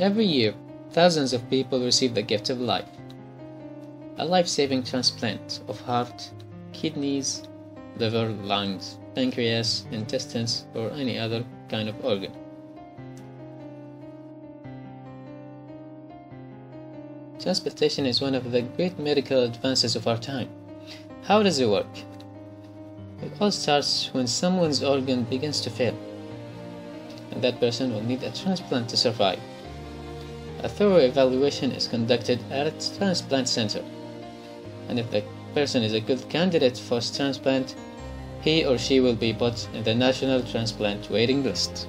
Every year, thousands of people receive the gift of life, a life-saving transplant of heart, kidneys, liver, lungs, pancreas, intestines, or any other kind of organ. Transplantation is one of the great medical advances of our time. How does it work? It all starts when someone's organ begins to fail, and that person will need a transplant to survive. A thorough evaluation is conducted at a transplant center, and if the person is a good candidate for transplant, he or she will be put in the National Transplant Waiting List.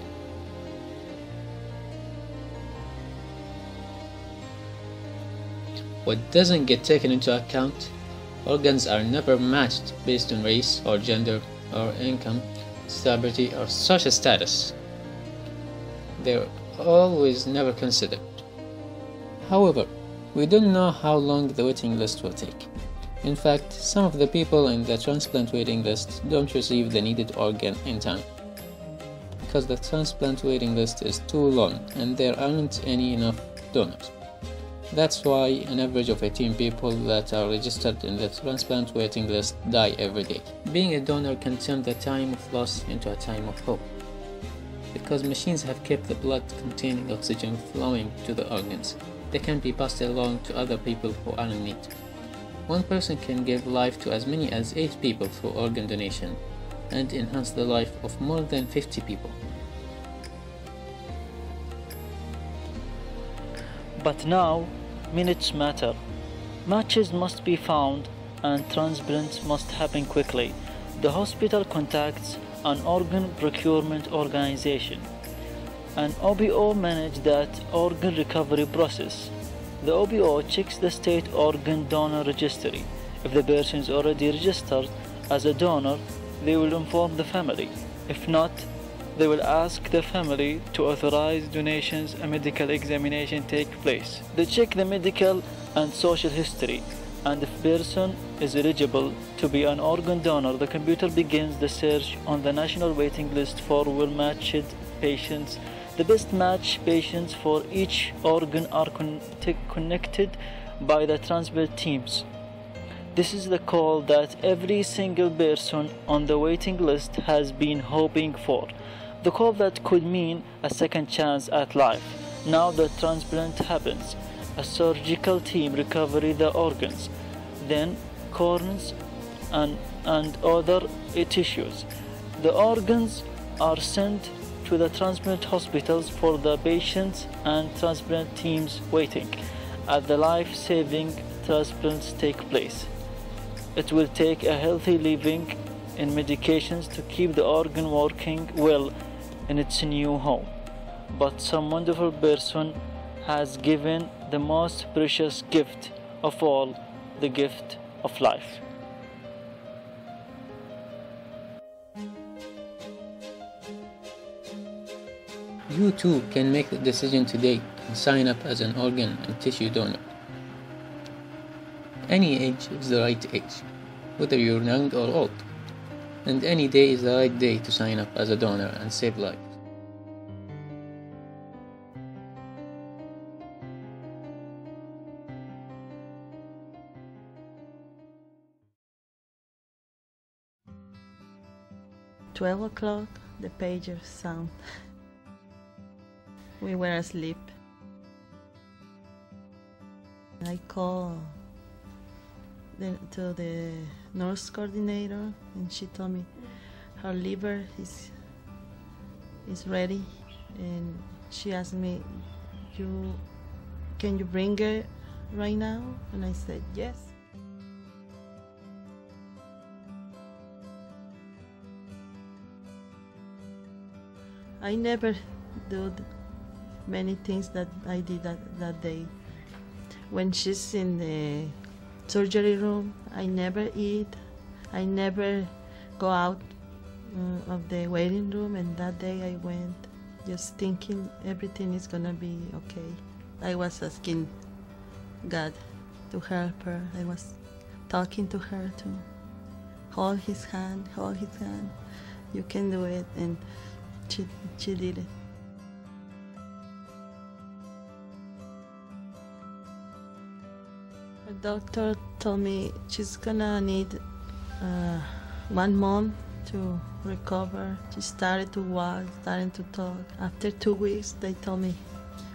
What doesn't get taken into account, organs are never matched based on race or gender or income, stability or social status. They're always never considered. However, we don't know how long the waiting list will take. In fact, some of the people in the transplant waiting list don't receive the needed organ in time, because the transplant waiting list is too long and there aren't enough donors. That's why an average of 18 people that are registered in the transplant waiting list die every day. Being a donor can turn the time of loss into a time of hope, because machines have kept the blood containing oxygen flowing to the organs. They can be passed along to other people who are in need. One person can give life to as many as 8 people through organ donation and enhance the life of more than 50 people. But now, minutes matter. Matches must be found and transplants must happen quickly. The hospital contacts an organ procurement organization. An OBO manages that organ recovery process. The OBO checks the state organ donor registry. If the person is already registered as a donor, they will inform the family. If not, they will ask the family to authorize donations. A medical examination takes place. They check the medical and social history, and if person is eligible to be an organ donor, the computer begins the search on the national waiting list for well-matched patients. The best matched patients for each organ are connected by the transplant teams. This is the call that every single person on the waiting list has been hoping for. The call that could mean a second chance at life. Now the transplant happens. A surgical team recovers the organs, then corneas and other tissues. The organs are sent to the transplant hospitals for the patients and transplant teams waiting as the life-saving transplants take place. It will take a healthy living and medications to keep the organ working well in its new home. But some wonderful person has given the most precious gift of all, the gift of life. You too can make the decision today and sign up as an organ and tissue donor. Any age is the right age, whether you're young or old, and any day is the right day to sign up as a donor and save lives. "12 o'clock, the pager sound. We were asleep. I called to the nurse coordinator, and she told me her liver is ready, and she asked me, can you bring her right now? And I said yes. I never do many things that I did that day. When she's in the surgery room, I never eat. I never go out of the waiting room, and that day I went just thinking everything is gonna be okay. I was asking God to help her. I was talking to her to hold his hand. You can do it, and she did it. The doctor told me she's gonna need 1 month to recover. She started to walk, started to talk. After 2 weeks, they told me,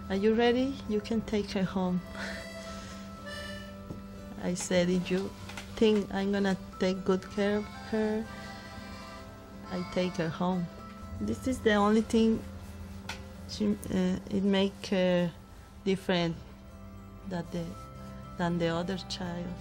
"Are you ready? You can take her home." I said, "If you think I'm gonna take good care of her, I take her home." This is the only thing it make her different than the other child.